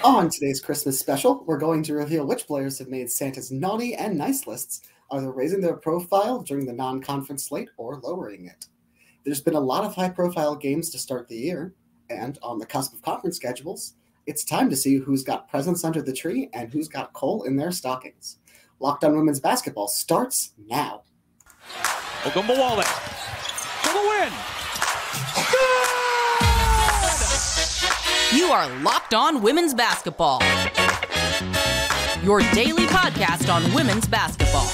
On today's Christmas special, we're going to reveal which players have made Santa's naughty and nice lists, either raising their profile during the non-conference slate or lowering it. There's been a lot of high-profile games to start the year, and on the cusp of conference schedules, it's time to see who's got presents under the tree and who's got coal in their stockings. Locked On Women's Basketball starts now. Ogunbowale for the win. You are Locked On Women's Basketball, your daily podcast on women's basketball.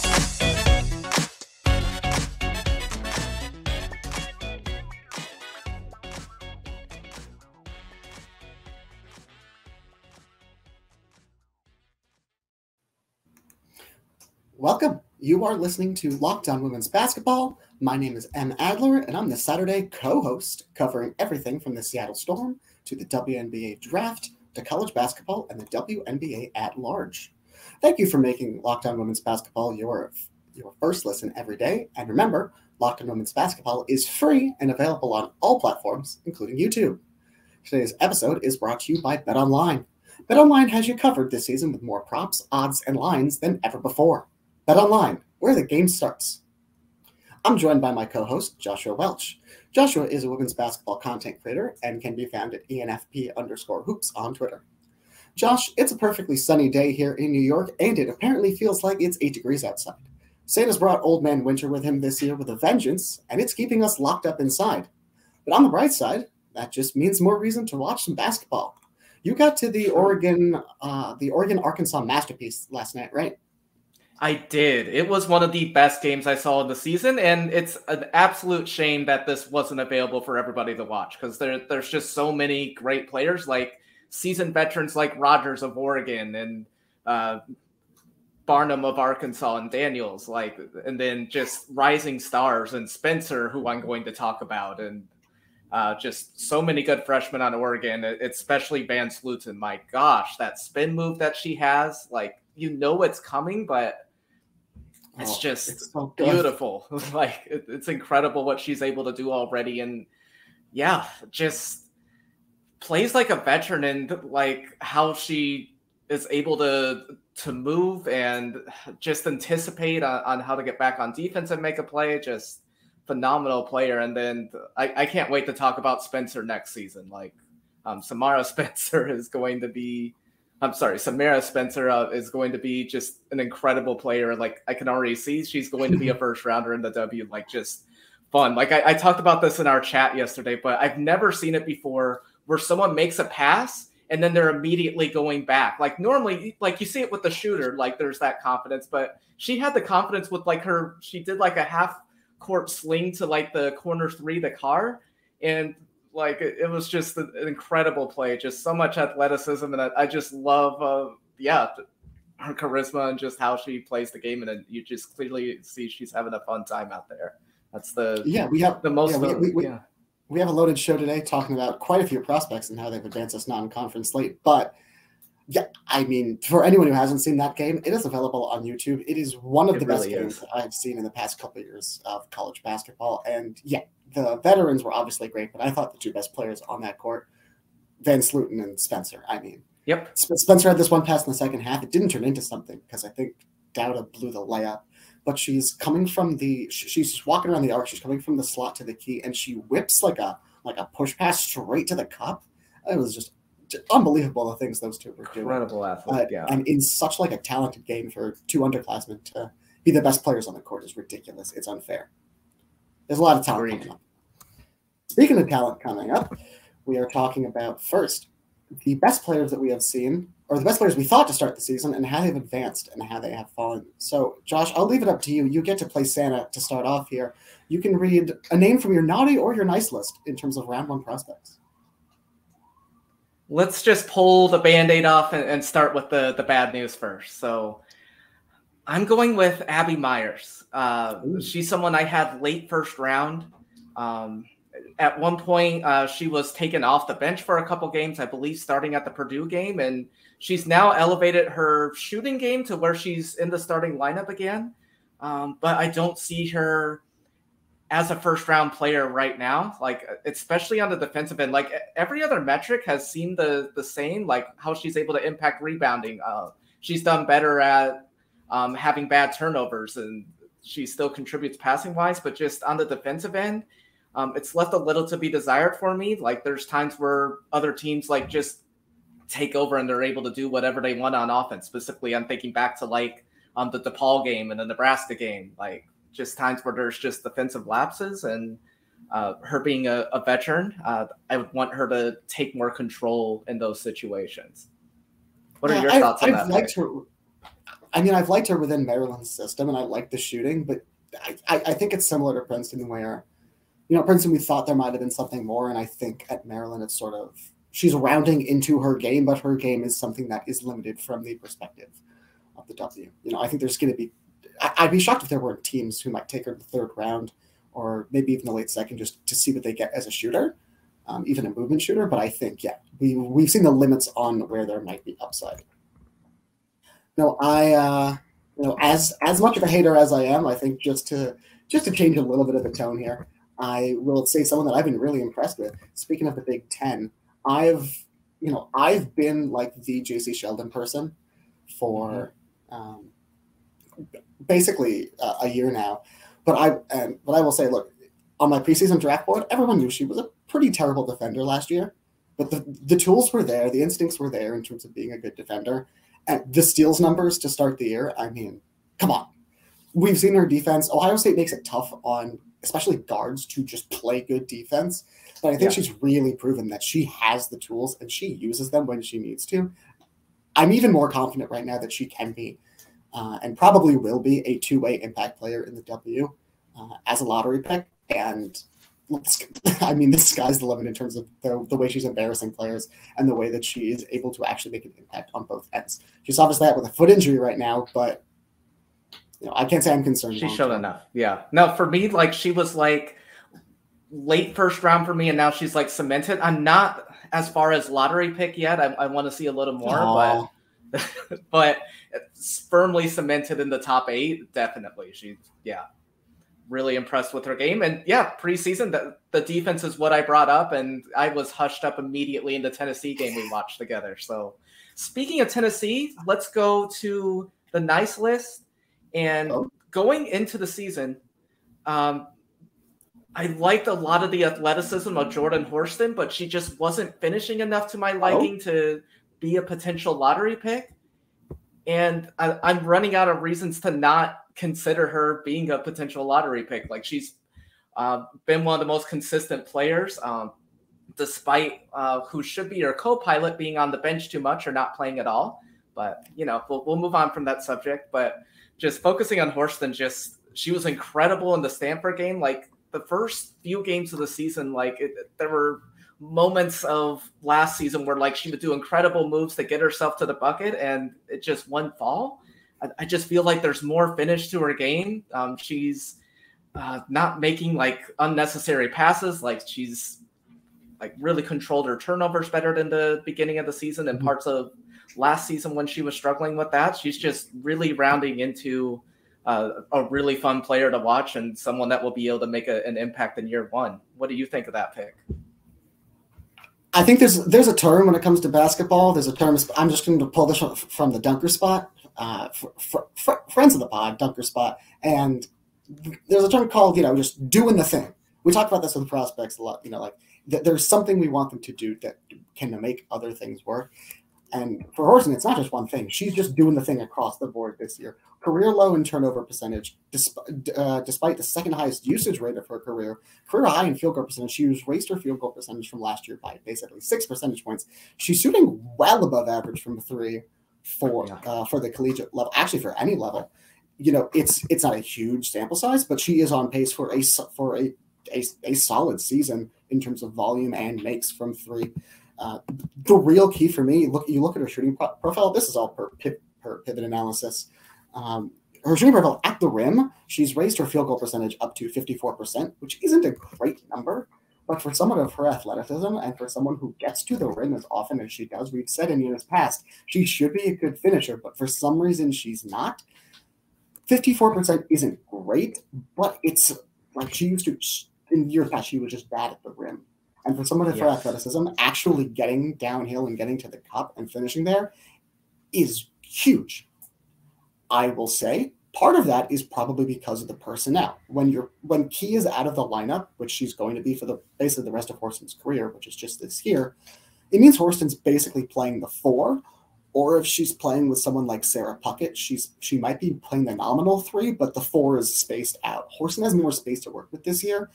Welcome. You are listening to Locked On Women's Basketball. My name is Em Adler, and I'm the Saturday co-host covering everything from the Seattle Storm to the WNBA draft to college basketball and the WNBA at large. Thank you for making Locked On Women's Basketball your first listen every day. And remember, Locked On Women's Basketball is free and available on all platforms, including YouTube. Today's episode is brought to you by BetOnline. BetOnline has you covered this season with more props, odds, and lines than ever before. BetOnline, where the game starts. I'm joined by my co-host, Joshua Welch. Joshua is a women's basketball content creator and can be found at ENFP_hoops on Twitter. Josh, it's a perfectly sunny day here in New York, and it apparently feels like it's 8 degrees outside. Santa's brought Old Man Winter with him this year with a vengeance, and it's keeping us locked up inside. But on the bright side, that just means more reason to watch some basketball. You got to the Oregon-Arkansas masterpiece last night, right? I did. It was one of the best games I saw in the season, and it's an absolute shame that this wasn't available for everybody to watch because there's just so many great players, like seasoned veterans like Rogers of Oregon and Barnum of Arkansas and Daniels, and then just rising stars and Spencer, who I'm going to talk about, and just so many good freshmen on Oregon, especially Van Sluten. My gosh, that spin move that she has, it's coming, but it's so beautiful. It's incredible what she's able to do already. And yeah, just plays like a veteran, and how she is able to move and just anticipate on how to get back on defense and make a play. Just phenomenal player. And then I can't wait to talk about Spencer next season. Samara Spencer is going to be just an incredible player. I can already see she's going to be a first rounder in the W. Just fun. I talked about this in our chat yesterday, but I've never seen it before where someone makes a pass and then they're immediately going back. Normally, you see it with the shooter, there's that confidence, but she had the confidence with she did a half court sling to the corner three, the car. And it was just an incredible play, just so much athleticism, and I just love, her charisma and just how she plays the game, and you just clearly see she's having a fun time out there. That's we have a loaded show today talking about quite a few prospects and how they've advanced this non-conference slate. But yeah, I mean, for anyone who hasn't seen that game, it is available on YouTube. It is one of the best games that I've seen in the past couple of years of college basketball, and yeah. The veterans were obviously great, but I thought the two best players on that court, Van Sluten and Spencer. Yep. Spencer had this one pass in the second half. It didn't turn into something because I think Dowda blew the layup. But she's coming from she's walking around the arc. She's coming from the slot to the key, and she whips like a push pass straight to the cup. It was just unbelievable the things those two were doing. Incredible athlete, yeah. And in such a talented game for two underclassmen to be the best players on the court is ridiculous. It's unfair. There's a lot of talent coming up. Speaking of talent coming up, we are talking about first the best players that we have seen, or the best players we thought to start the season, and how they've advanced and how they have fallen. So, Josh, I'll leave it up to you. You get to play Santa to start off here. You can read a name from your naughty or your nice list in terms of round one prospects. Let's just pull the Band-Aid off and start with the bad news first. So I'm going with Abby Myers. She's someone I had late first round. At one point, she was taken off the bench for a couple games, I believe, starting at the Purdue game. And she's now elevated her shooting game to where she's in the starting lineup again. But I don't see her as a first-round player right now, like especially on the defensive end, like every other metric has seemed the same, like how she's able to impact rebounding. She's done better at having bad turnovers, and she still contributes passing-wise, but just on the defensive end, it's left a little to be desired for me. Like there's times where other teams like just take over and they're able to do whatever they want on offense. Specifically, I'm thinking back to like the DePaul game and the Nebraska game, like just times where there's just defensive lapses, and her being a veteran, I would want her to take more control in those situations. What are your thoughts on that? I've liked her within Maryland's system, and I like the shooting, but I think it's similar to Princeton where, Princeton, we thought there might have been something more, and I think at Maryland it's sort of, she's rounding into her game, but her game is something that is limited from the perspective of the W. I think there's going to be, I'd be shocked if there weren't teams who might take her to the third round or maybe even the late second just to see what they get as a shooter, even a movement shooter. But I think, we've seen the limits on where there might be upside. No, as much of a hater as I am, I think just to change a little bit of the tone here, I will say someone that I've been really impressed with. Speaking of the Big Ten, I've been like the Jacy Sheldon person for basically a year now. But I will say, look, on my preseason draft board, everyone knew she was a pretty terrible defender last year. But the tools were there, the instincts were there in terms of being a good defender. And the steals numbers to start the year, I mean, come on. We've seen her defense. Ohio State makes it tough on especially guards to just play good defense. But I think she's really proven that she has the tools and she uses them when she needs to. I'm even more confident right now that she can be and probably will be a two-way impact player in the W as a lottery pick. And I mean, the sky's the limit in terms of the way she's embarrassing players and the way that she is able to actually make an impact on both ends. She's obviously out with a foot injury right now, but I can't say I'm concerned. She's shown enough. Yeah. No, for me, like she was like late first round for me, and now she's like cemented. I'm not as far as lottery pick yet. I want to see a little more, but it's firmly cemented in the top 8. Definitely. She's really impressed with her game. And preseason, the defense is what I brought up, and I was hushed up immediately in the Tennessee game we watched together. So speaking of Tennessee, let's go to the nice list. And going into the season, I liked a lot of the athleticism of Jordan Horston, but she just wasn't finishing enough to my liking to be a potential lottery pick. And I'm running out of reasons to not consider her being a potential lottery pick. Like she's been one of the most consistent players, despite who should be her co-pilot being on the bench too much or not playing at all. But, we'll move on from that subject. But just focusing on Horston, she was incredible in the Stanford game. Like the first few games of the season, there were moments of last season where like she would do incredible moves to get herself to the bucket, and it just wouldn't fall. I just feel like there's more finish to her game. She's not making like unnecessary passes. Like she's like really controlled her turnovers better than the beginning of the season and parts of last season when she was struggling with that. She's just really rounding into a really fun player to watch and someone that will be able to make an impact in year one. What do you think of that pick? I think there's a term when it comes to basketball. There's a term. I'm just going to pull this from the dunker spot, friends of the pod, dunker spot. And there's a term called, just doing the thing. We talk about this with prospects a lot, there's something we want them to do that can make other things work. And for Horston, it's not just one thing. She's just doing the thing across the board this year. Career low in turnover percentage, despite the second highest usage rate of her career high in field goal percentage. She raised her field goal percentage from last year by basically 6 percentage points. She's shooting well above average from the 3 for the collegiate level, actually for any level. It's not a huge sample size, but she is on pace for a solid season in terms of volume and makes from 3. The real key for me, you look at her shooting profile. This is all per pivot analysis. Her shooting profile at the rim, she's raised her field goal percentage up to 54%, which isn't a great number. But for someone of her athleticism and for someone who gets to the rim as often as she does, we've said in years past, she should be a good finisher. But for some reason, she's not. 54% isn't great, but it's Like she used to, in years past, she was just bad at the rim. And for someone with her athleticism, actually getting downhill and getting to the cup and finishing there is huge. I will say part of that is probably because of the personnel. When Key is out of the lineup, which she's going to be for basically the rest of Horston's career, which is just this year, it means Horston's basically playing the 4. Or if she's playing with someone like Sarah Puckett, she might be playing the nominal 3, but the 4 is spaced out. Horston has more space to work with this year,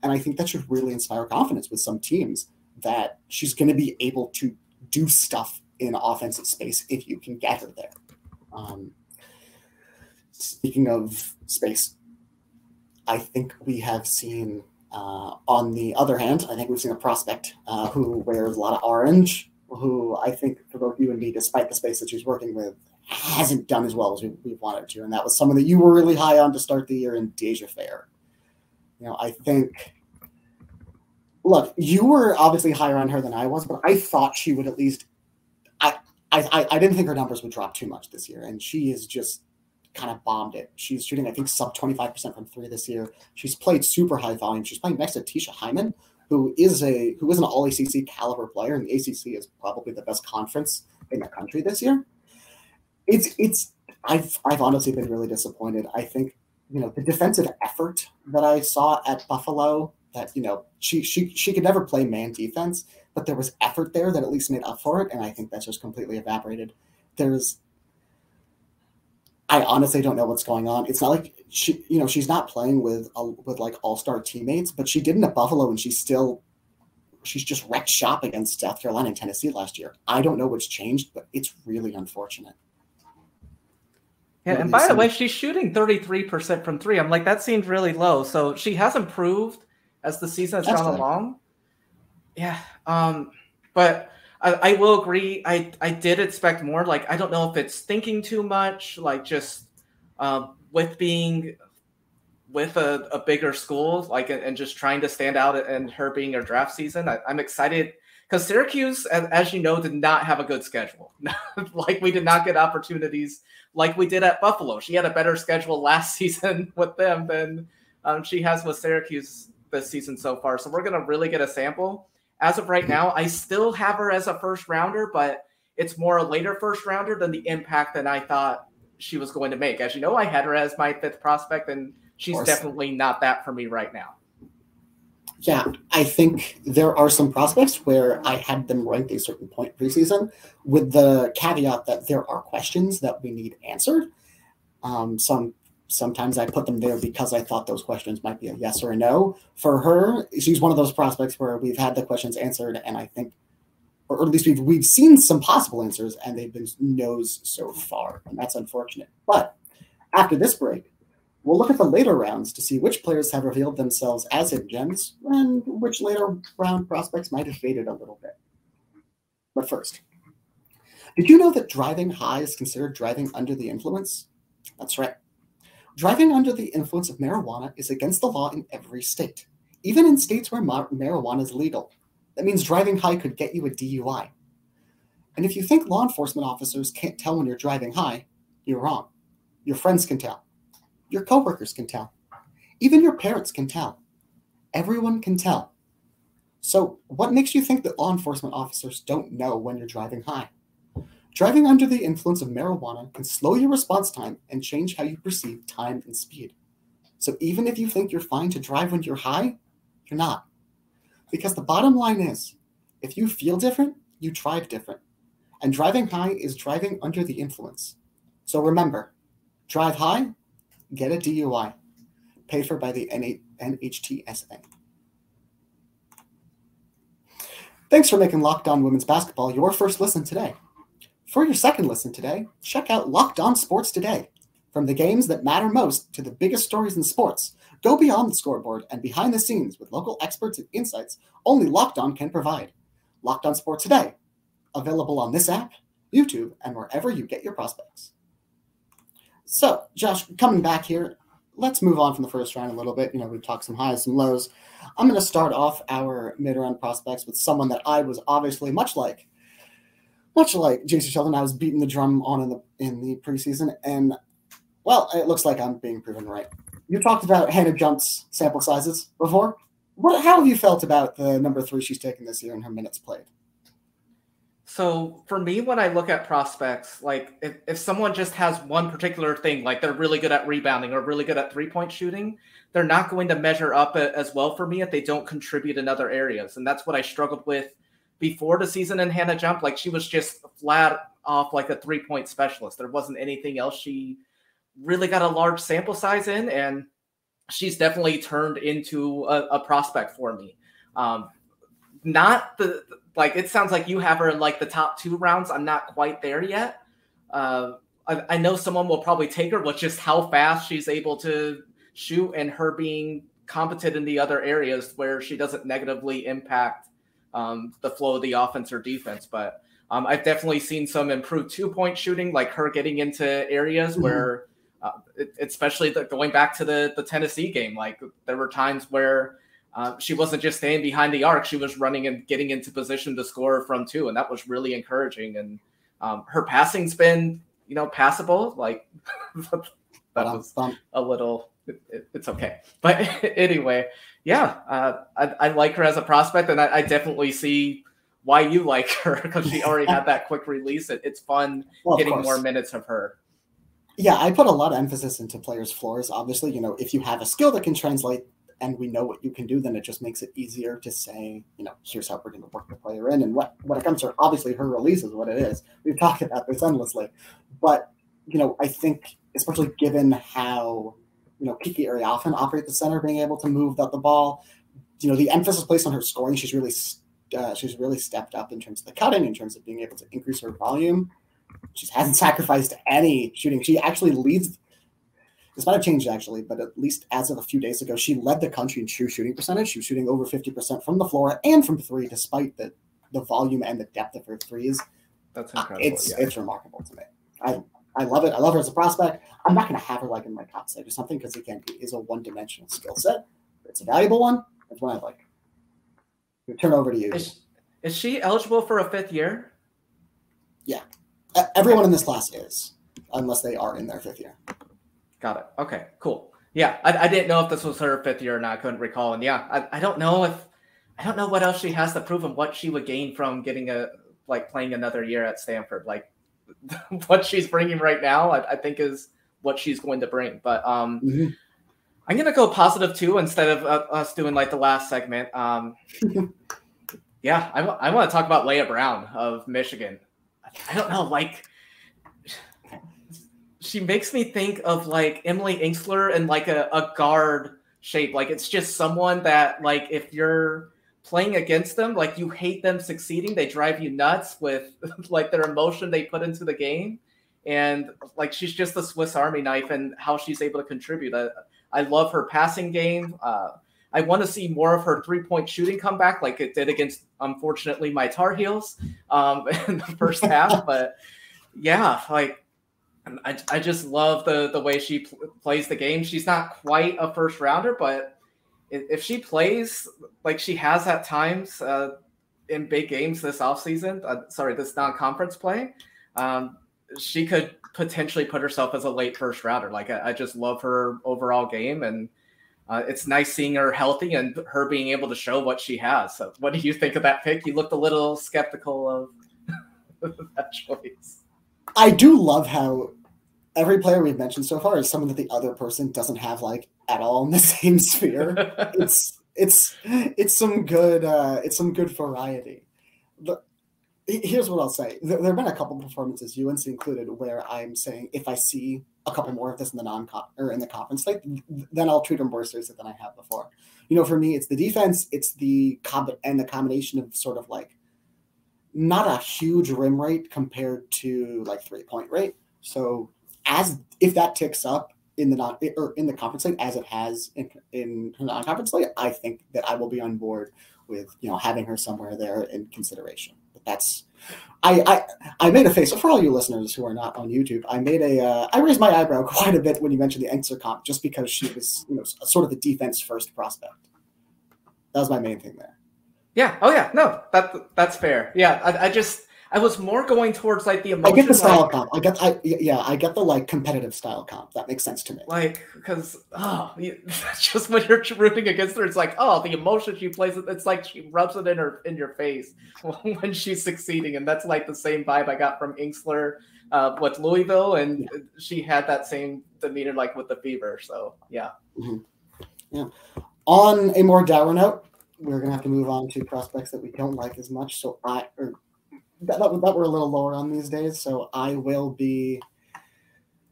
and I think that should really inspire confidence with some teams that she's going to be able to do stuff in offensive space if you can get her there. Speaking of space, I think we have seen, on the other hand, I think we've seen a prospect who wears a lot of orange, who I think for both you and me, despite the space that she's working with, hasn't done as well as we wanted to. And that was someone that you were really high on to start the year in Dyaisha Fair. I think, look, you were obviously higher on her than I was, but I thought she would at least, I didn't think her numbers would drop too much this year. And she is just kind of bombed it. She's shooting, I think, sub 25% from 3 this year. She's played super high volume. She's playing next to Tisha Hyman, who is an all ACC caliber player, and the ACC is probably the best conference in the country this year. I've honestly been really disappointed. I think, the defensive effort that I saw at Buffalo, that, she could never play man defense, but there was effort there that at least made up for it. And I think that's just completely evaporated. I honestly don't know what's going on. It's not like she's not playing with like all-star teammates, but she didn't at Buffalo, and she's just wrecked shop against South Carolina and Tennessee last year. I don't know what's changed, but it's really unfortunate. Yeah, and by the way, she's shooting 33% from 3. I'm like, that seems really low. So she has improved as the season has gone along. Yeah, but I will agree. I did expect more. Like, I don't know if it's thinking too much, like just with being with a bigger school, like, and just trying to stand out and her being her draft season. I'm excited because Syracuse, as you know, did not have a good schedule. Like, we did not get opportunities like we did at Buffalo. She had a better schedule last season with them than she has with Syracuse this season so far. So we're going to really get a sample. As of right now, I still have her as a first rounder, but it's more a later first rounder than the impact that I thought she was going to make. As you know, I had her as my 5th prospect, and she's definitely not that for me right now. Yeah, I think there are some prospects where I had them ranked a certain point preseason, with the caveat that there are questions that we need answered. Sometimes I put them there because I thought those questions might be a yes or a no. For her, she's one of those prospects where we've had the questions answered, and I think, or at least we've seen some possible answers, and they've been no's so far, and that's unfortunate. But after this break, we'll look at the later rounds to see which players have revealed themselves as hidden gems and which later round prospects might have faded a little bit. But first, did you know that driving high is considered driving under the influence? That's right. Driving under the influence of marijuana is against the law in every state, even in states where marijuana is legal. That means driving high could get you a DUI. And if you think law enforcement officers can't tell when you're driving high, you're wrong. Your friends can tell. Your coworkers can tell. Even your parents can tell. Everyone can tell. So what makes you think that law enforcement officers don't know when you're driving high? Driving under the influence of marijuana can slow your response time and change how you perceive time and speed. So even if you think you're fine to drive when you're high, you're not. Because the bottom line is, if you feel different, you drive different. And driving high is driving under the influence. So remember, drive high, get a DUI, paid for by the NHTSA. Thanks for making Locked On Women's Basketball your first listen today. For your second listen today, check out Locked On Sports Today. From the games that matter most to the biggest stories in sports, go beyond the scoreboard and behind the scenes with local experts and insights only Locked On can provide. Locked On Sports Today, available on this app, YouTube, and wherever you get your prospects. So, Josh, coming back here, let's move on from the first round a little bit. We've talked some highs, some lows. I'm going to start off our mid-round prospects with someone that I was obviously much like Jacy Sheldon. I was beating the drum on in the preseason, and well, it looks like I'm being proven right. You talked about Hannah Jump's sample sizes before. How have you felt about the number 3 she's taken this year and her minutes played? So for me, when I look at prospects, like if someone just has one particular thing, like they're really good at rebounding or really good at 3-point shooting, they're not going to measure up as well for me if they don't contribute in other areas. And that's what I struggled with before the season in Hannah Jump. Like she was just flat off like a 3-point specialist. There wasn't anything else she really got a large sample size in. And she's definitely turned into a prospect for me. Not the, like, it sounds like you have her in like the top 2 rounds. I'm not quite there yet. I know someone will probably take her with just how fast she's able to shoot and her being competent in the other areas where she doesn't negatively impact the flow of the offense or defense. But I've definitely seen some improved 2-point shooting, like her getting into areas where, especially going back to the Tennessee game, like there were times where she wasn't just staying behind the arc. She was running and getting into position to score from 2. And that was really encouraging. And her passing's been, passable. Like that was a little, it's okay. But anyway, yeah, I like her as a prospect. And I definitely see why you like her, because she already had that quick release. It's fun getting more minutes of her. Yeah, I put a lot of emphasis into players' floors. Obviously, if you have a skill that can translate and we know what you can do, then it just makes it easier to say, here's how we're going to work the player in. And when it comes to, obviously, her release is what it is. We've talked about this endlessly. But, I think, especially given how, Kiki Ariafen operates the center, being able to move the ball, the emphasis placed on her scoring, she's really stepped up in terms of the cutting, in terms of being able to increase her volume. She hasn't sacrificed any shooting. She actually leads. This might have changed, actually, but at least as of a few days ago, she led the country in true shooting percentage. She was shooting over 50% from the floor and from 3, despite the volume and the depth of her threes. That's incredible. It's remarkable to me. I love it. I love her as a prospect. I'm not going to have her like in my top 6 or something because, again, it is a one-dimensional skill set. It's a valuable one. It's one I'd like. Turn over to you. Is she eligible for a 5th year? Yeah. Everyone in this class is, unless they are in their 5th year. Got it. Okay, cool. Yeah, I didn't know if this was her 5th year or not. I couldn't recall. And yeah, I don't know what else she has to prove and what she would gain from getting playing another year at Stanford. Like what she's bringing right now, I think is what she's going to bring. But I'm going to go positive 2 instead of us doing like the last segment. Yeah, I want to talk about Leah Brown of Michigan. I don't know, like she makes me think of like Emily Ingsler in like a guard shape. Like it's just someone that like if you're playing against them, like you hate them succeeding. They drive you nuts with like their emotion they put into the game. And like she's just a Swiss Army knife and how she's able to contribute. I love her passing game. I want to see more of her 3-point shooting come back like it did against, unfortunately, my Tar Heels in the first half. But yeah, like I just love the way she plays the game. She's not quite a first rounder, but if she plays like she has at times in big games this offseason, this non-conference play, she could potentially put herself as a late first rounder. Like I just love her overall game, and it's nice seeing her healthy and her being able to show what she has. So what do you think of that pick? You looked a little skeptical of that choice. I do love how every player we've mentioned so far is someone that the other person doesn't have like at all in the same sphere. It's some good variety. But here's what I'll say. There have been a couple performances, UNC included, where I'm saying if I see a couple more of this in the in the conference slate, then I'll treat them more seriously than I have before. For me, it's the defense, it's the combination of sort of like not a huge rim rate compared to like 3-point rate. So if that ticks up in the conference slate as it has in the non-conference slate, I think that I will be on board with having her somewhere there in consideration. But that's I made a face. So for all you listeners who are not on YouTube, I raised my eyebrow quite a bit when you mentioned the Ingsler comp, just because she was sort of the defense first prospect. That was my main thing there. Yeah. Oh yeah. No, that's fair. Yeah. I was more going towards like the I emotion. get the style comp. I get the like competitive style comp. That makes sense to me. Like, because just when you're rooting against her, it's like, oh, the emotion she plays. It's like she rubs it in your face when she's succeeding, and that's like the same vibe I got from Inksler with Louisville, and she had that same demeanor like with the Fever. So yeah. Mm-hmm. Yeah. On a more dour note, we're gonna have to move on to prospects that we don't like as much. So that we're a little lower on these days. So I will be,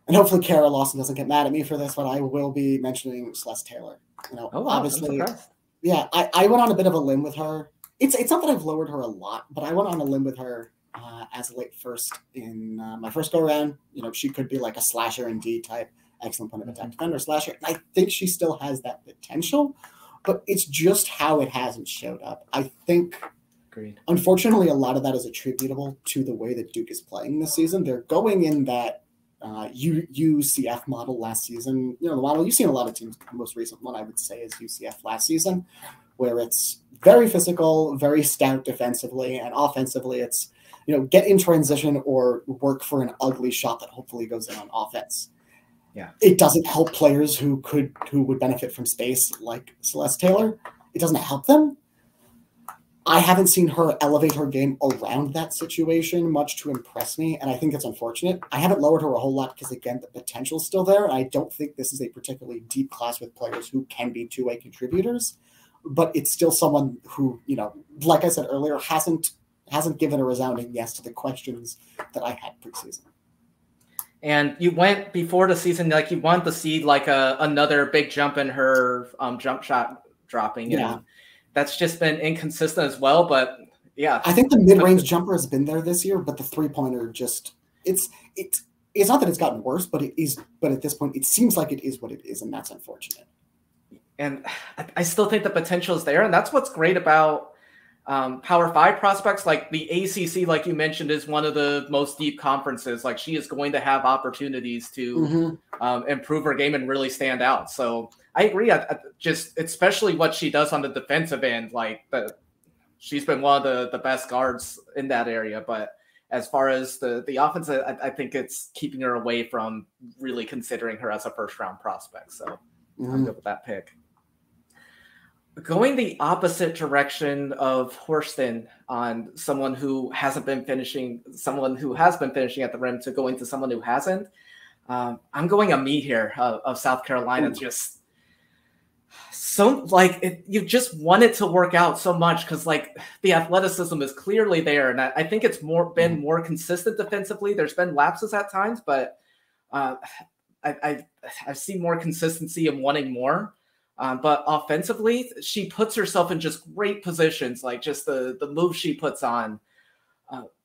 and hopefully Kara Lawson doesn't get mad at me for this, but I will be mentioning Celeste Taylor. You know, obviously, yeah, I went on a bit of a limb with her. It's not that I've lowered her a lot, but I went on a limb with her as a late first in my first go around. You know, she could be like a slasher and D type, excellent point of attack defender slasher. And I think she still has that potential, but it's just how it hasn't showed up. I think. Agreed. Unfortunately, a lot of that is attributable to the way that Duke is playing this season. They're going in that UCF model last season. You know, the model you've seen a lot of teams. The most recent one I would say is UCF last season, where it's very physical, very stout defensively, and offensively it's, you know, get in transition or work for an ugly shot that hopefully goes in on offense. Yeah, it doesn't help players who would benefit from space like Celeste Taylor. It doesn't help them. I haven't seen her elevate her game around that situation much to impress me, and I think it's unfortunate. I haven't lowered her a whole lot because, again, the potential's still there. I don't think this is a particularly deep class with players who can be two-way contributors, but it's still someone who, you know, like I said earlier, hasn't given a resounding yes to the questions that I had preseason. And you went before the season, like you wanted to see like another big jump in her jump shot dropping. Yeah. And that's just been inconsistent as well, but yeah. I think the mid-range jumper has been there this year, but the three-pointer just it's not that it's gotten worse, but it is. But at this point, it seems like it is what it is, and that's unfortunate. And I still think the potential is there, and that's what's great about Power 5 prospects. Like the ACC, like you mentioned, is one of the most deep conferences. Like she is going to have opportunities to improve her game and really stand out. So I agree. I just especially what she does on the defensive end, like she's been one of the best guards in that area. But as far as the offense, I think it's keeping her away from really considering her as a first round prospect. So I'm good with that pick. Going the opposite direction of Horston on someone who hasn't been finishing, someone who has been finishing at the rim to going to someone who hasn't. I'm going Ami here of South Carolina. Just so like you just want it to work out so much because like the athleticism is clearly there, and I think it's been more consistent defensively. There's been lapses at times, but I see more consistency and wanting more. But offensively, she puts herself in just great positions, like just the move she puts on.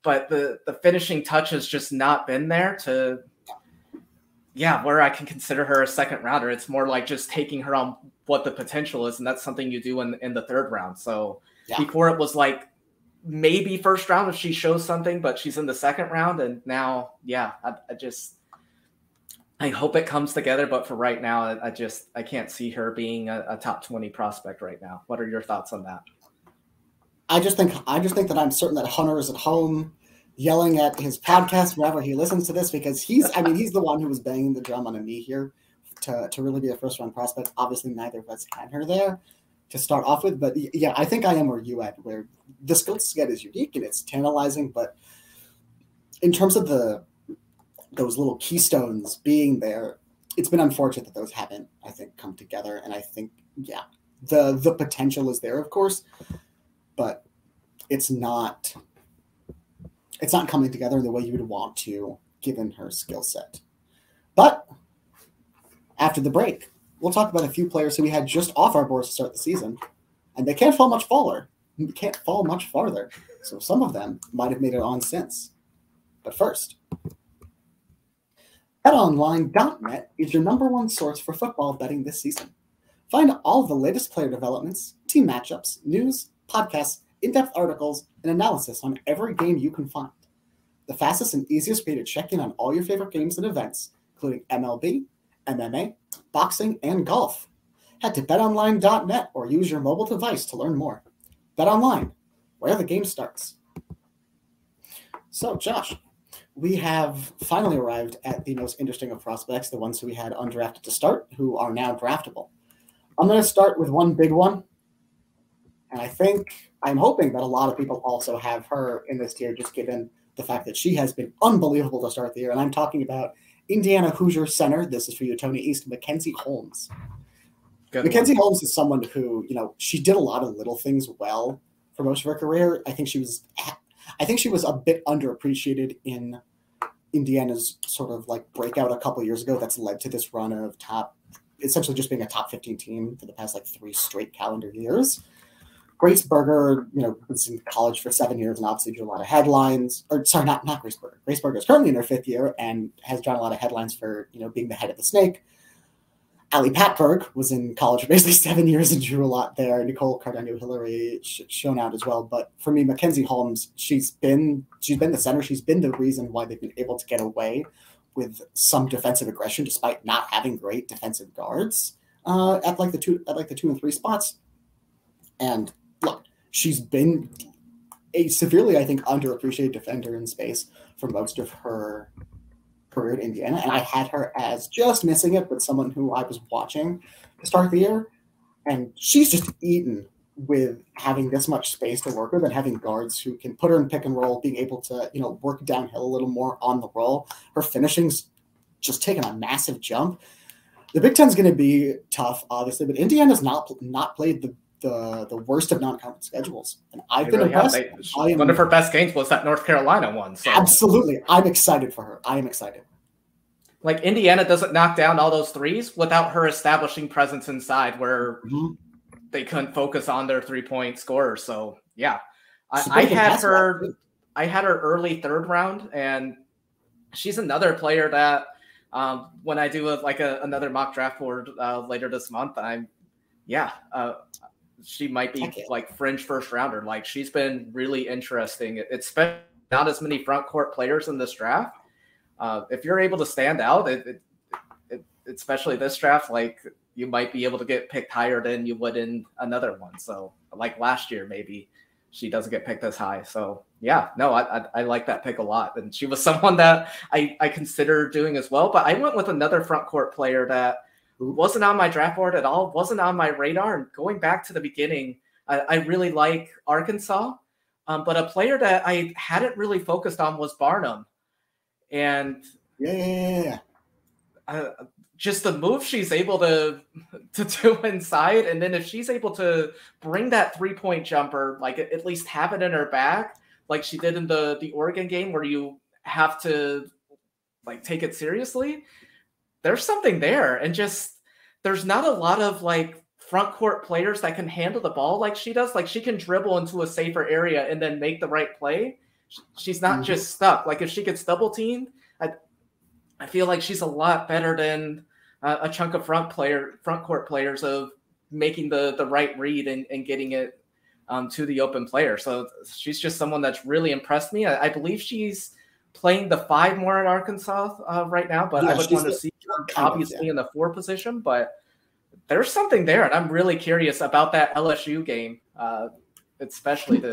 But the finishing touch has just not been there to, where I can consider her a second rounder. It's more like just taking her on what the potential is, and that's something you do in the third round. So before it was like maybe first round if she shows something, but she's in the second round, and now, I hope it comes together, but for right now, I can't see her being a top 20 prospect right now. What are your thoughts on that? I just think that I'm certain that Hunter is at home yelling at his podcast whenever he listens to this, because he's the one who was banging the drum on a knee here to really be a first round prospect. Obviously, neither of us had her there to start off with, but yeah, I think I am where you at, where the skill set is unique and it's tantalizing, but in terms of those little keystones being there, it's been unfortunate that those haven't, I think, come together. And I think, the potential is there, of course, but it's not coming together in the way you would want to, given her skill set. But after the break, we'll talk about a few players who we had just off our boards to start the season, and they can't fall much farther. So some of them might have made it on since. But first, BetOnline.net is your number one source for football betting this season. Find all the latest player developments, team matchups, news, podcasts, in-depth articles, and analysis on every game you can find. The fastest and easiest way to check in on all your favorite games and events, including MLB, MMA, boxing, and golf. Head to BetOnline.net or use your mobile device to learn more. BetOnline, where the game starts. So, Josh, we have finally arrived at the most interesting of prospects, the ones who we had undrafted to start, who are now draftable. I'm going to start with one big one, and I'm hoping that a lot of people also have her in this tier, just given the fact that she has been unbelievable to start the year. And I'm talking about Indiana Hoosier center. This is for you, Tony East, Mackenzie Holmes. Mackenzie Holmes is someone who, she did a lot of little things well for most of her career. I think she was a bit underappreciated in Indiana's sort of like breakout a couple of years ago. That's led to this run of essentially just being a top 15 team for the past 3 straight calendar years. Grace Berger, was in college for 7 years and obviously drew a lot of headlines. Or sorry, not Grace Berger. Grace Berger is currently in her 5th year and has drawn a lot of headlines for being the head of the snake. Ali Patberg was in college for basically 7 years and drew a lot there. Nicole Cardenas-Hillary shown out as well. But for me, Mackenzie Holmes, she's been the center. She's been the reason why they've been able to get away with some defensive aggression despite not having great defensive guards at the 2 and 3 spots. And look, she's been a severely, I think, underappreciated defender in space for most of her career at Indiana, and I had her as just missing it with someone who I was watching to start the year, and she's just eaten with having this much space to work with and having guards who can put her in pick and roll, being able to work downhill a little more on the roll. Her finishing's just taken a massive jump. The Big Ten's going to be tough, obviously, but Indiana's not played the worst of non-conference schedules, and I've been impressed. One of her best games was that North Carolina one. So. Absolutely, I'm excited for her. I am excited. Like Indiana doesn't knock down all those threes without her establishing presence inside, where they couldn't focus on their 3-point scorers. So yeah, I had her early 3rd round, and she's another player that when I do another mock draft board later this month, she might be fringe 1st rounder. Like she's been really interesting. It's been not as many front court players in this draft. If you're able to stand out, especially this draft, you might be able to get picked higher than you would in another one. So like last year, maybe she doesn't get picked as high. So yeah, no, I like that pick a lot. And she was someone that I considered doing as well, but I went with another front court player that wasn't on my draft board at all, wasn't on my radar. And going back to the beginning, I really like Arkansas, but a player that I hadn't really focused on was Barnum. And just the move she's able to do inside, and then if she's able to bring that 3-point jumper, at least have it in her bag, like she did in the Oregon game, where you have to take it seriously. There's something there, and just there's not a lot of front court players that can handle the ball like she does. Like she can dribble into a safer area and then make the right play. She's not just stuck. If she gets double teamed, I feel like she's a lot better than a chunk of front court players of making the right read and getting it to the open player. So she's just someone that's really impressed me. I believe she's playing the 5 more at Arkansas right now, but I would want to see her obviously in the 4 position. But there's something there, and I'm really curious about that LSU game, especially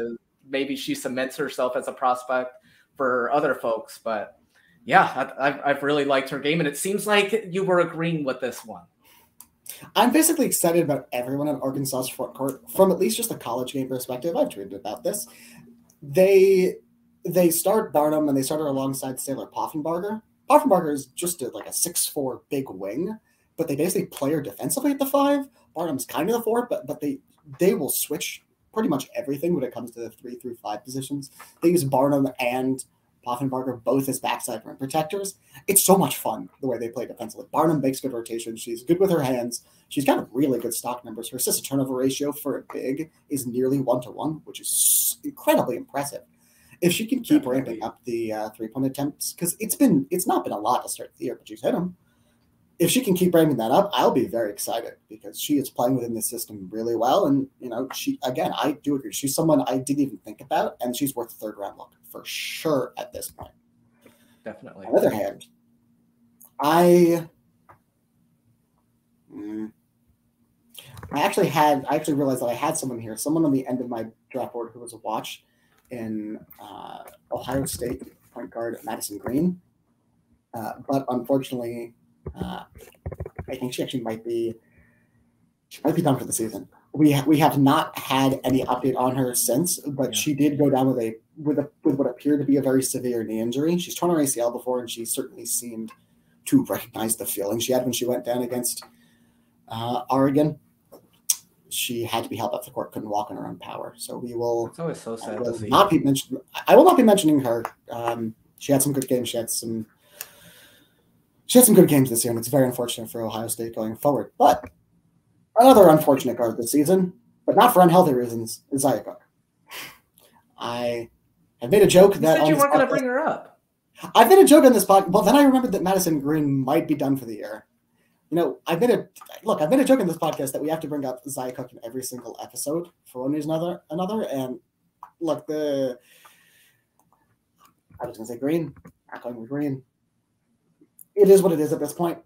maybe she cements herself as a prospect for other folks. But yeah, I've really liked her game, and it seems like you were agreeing with this one. I'm basically excited about everyone in Arkansas's front court from at least just a college game perspective. I've tweeted about this. They start Barnum, and they start her alongside Sailor Poffenbarger. Poffenbarger is just a 6'4" big wing, but they basically play her defensively at the 5. Barnum's kind of the 4, but they will switch pretty much everything when it comes to the 3 through 5 positions. They use Barnum and Poffenbarger both as backside rim protectors. It's so much fun the way they play defensively. Barnum makes good rotations. She's good with her hands. She's got really good stock numbers. Her assist to turnover ratio for a big is nearly 1-to-1, which is incredibly impressive. If she can keep ramping up the 3-point attempts, because it's not been a lot to start the year, but she's hit them. If she can keep ramping that up, I'll be very excited because she is playing within the system really well. And, I do agree. She's someone I didn't even think about, and she's worth a 3rd round look for sure at this point. Definitely. On the other hand, I actually realized that I had someone here, someone on the end of my draft board who was a watch. in Ohio State point guard Madison Green. But unfortunately, I think she actually might be done for the season. We have not had any update on her since, but she did go down with what appeared to be a very severe knee injury. She's torn her ACL before, and she certainly seemed to recognize the feeling she had when she went down against Oregon. She had to be held up the court, couldn't walk on her own power. So we will. It's always so sad to see. I will not be mentioning her. She had some good games. She had some good games this year, and it's very unfortunate for Ohio State going forward. But another unfortunate guard this season, but not for unhealthy reasons, is Zia Cook. I have made a joke that you weren't going to bring her up. I've made a joke on this podcast. Well, then I remembered that Madison Green might be done for the year. I've made a joke in this podcast that we have to bring up Zia Cook in every single episode for one reason or another. And look, I was going to say Green, not going with Green. It is what it is at this point.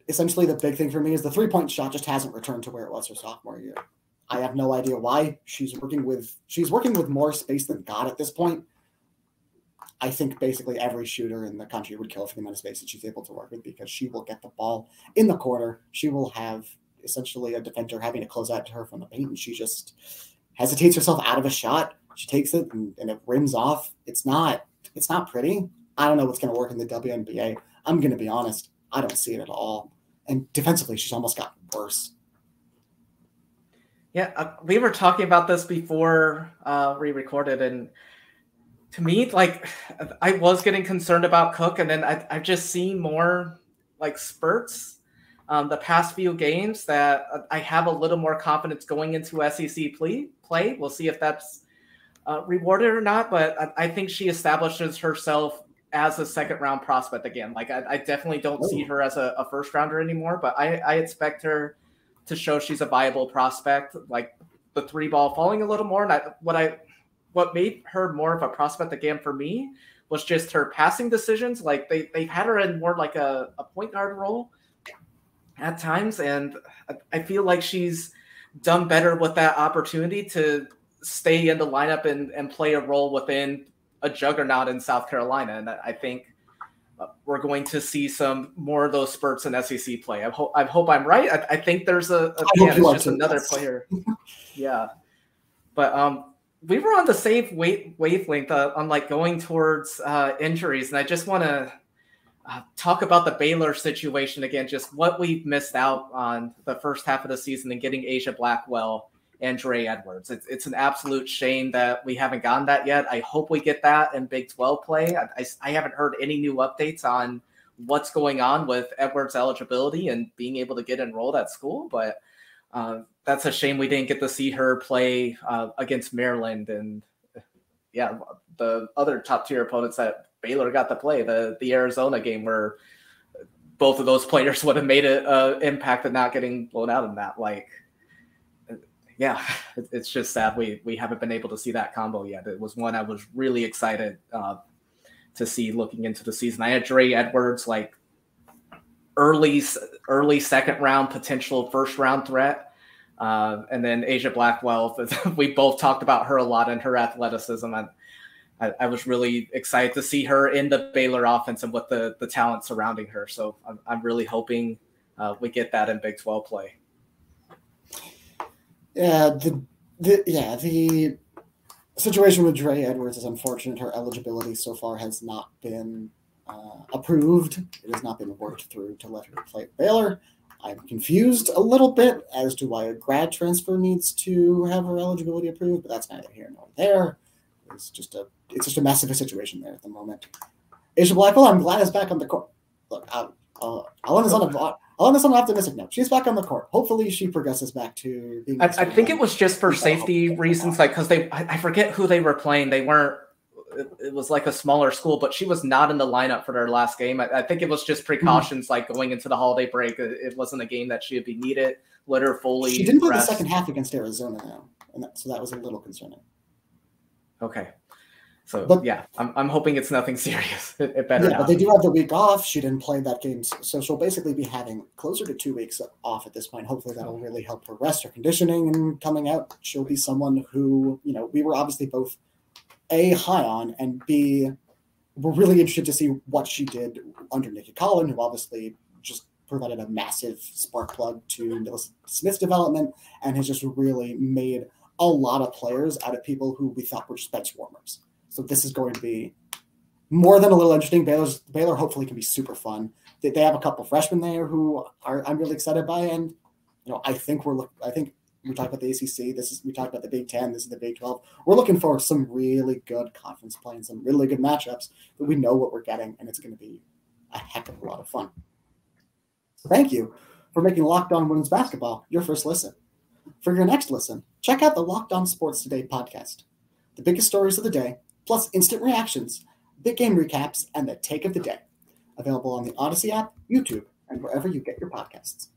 Essentially, the big thing for me is the 3-point shot just hasn't returned to where it was her sophomore year. I have no idea why. She's working with more space than God at this point. I think basically every shooter in the country would kill for the amount of space that she's able to work with, because she will get the ball in the corner. She will have essentially a defender having to close out to her from the paint, and she just hesitates herself out of a shot. She takes it and it rims off. It's not pretty. I don't know what's going to work in the WNBA. I'm going to be honest. I don't see it at all. And defensively, she's almost gotten worse. Yeah, we were talking about this before we recorded, and to me, like, I was getting concerned about Cook, and then I've just seen more like spurts the past few games that I have a little more confidence going into SEC play. We'll see if that's rewarded or not, but I think she establishes herself as a second-round prospect again. Like, I definitely don't see her as a first-rounder anymore, but I expect her to show she's a viable prospect. Like, the 3-ball falling a little more, and what made her more of a prospect again for me was just her passing decisions. Like, they've had her in more like a point guard role at times, and I feel like she's done better with that opportunity to stay in the lineup and play a role within a juggernaut in South Carolina. And I think we're going to see some more of those spurts in SEC play. I hope I'm right. I think there's it's just another player. Yeah. But we were on the same wavelength on like going towards injuries. And I just want to talk about the Baylor situation again, just what we've missed out on the first half of the season and getting A'ja Blackwell and Dre Edwards. It's an absolute shame that we haven't gotten that yet. I hope we get that in Big 12 play. I haven't heard any new updates on what's going on with Edwards' eligibility and being able to get enrolled at school, but that's a shame we didn't get to see her play against Maryland. And yeah, the other top tier opponents that Baylor got to play, the Arizona game, where both of those players would have made an impact of not getting blown out in that. Like, yeah, it's just sad we haven't been able to see that combo yet. It was one I was really excited to see looking into the season. I had Dre Edwards, like early second round, potential first round threat. And then A'ja Blackwell, we both talked about her a lot and her athleticism. I was really excited to see her in the Baylor offense and with the talent surrounding her. So I'm really hoping we get that in Big 12 play. Yeah, the situation with Dre Edwards is unfortunate. Her eligibility so far has not been approved. It has not been worked through to let her play at Baylor. I'm confused a little bit as to why a grad transfer needs to have her eligibility approved, but that's neither here nor there. It's just a mess of a situation there at the moment. A'ja Blackwell, I'm glad is back on the court. Look, I'll end this on an optimistic note. She's back on the court. Hopefully, she progresses back to being. I think it was just for safety reasons, like because I forget who they were playing. They weren't. It was like a smaller school, but she was not in the lineup for their last game. I think it was just precautions, like going into the holiday break. It wasn't a game that she would be needed. Let her fully. She didn't play the second half against Arizona, though, and so that was a little concerning. Okay. So, yeah, I'm hoping it's nothing serious. It better not. But they do have the week off. She didn't play that game, so she'll basically be having closer to 2 weeks off at this point. Hopefully that'll really help her rest, her conditioning, and coming out, she'll be someone who, we were obviously both A, high on, and B, we're really interested to see what she did under Nikki Collin, who obviously just provided a massive spark plug to Melissa Smith's development and has just really made a lot of players out of people who we thought were just bench warmers. So this is going to be more than a little interesting. Baylor hopefully can be super fun. They have a couple freshmen there who I'm really excited by, and I think we talked about the ACC. We talked about the Big Ten. This is the Big 12. We're looking for some really good conference play and some really good matchups, but we know what we're getting, and it's going to be a heck of a lot of fun. So thank you for making Locked On Women's Basketball your first listen. For your next listen, check out the Locked On Sports Today podcast. The biggest stories of the day, plus instant reactions, big game recaps, and the take of the day. Available on the Odyssey app, YouTube, and wherever you get your podcasts.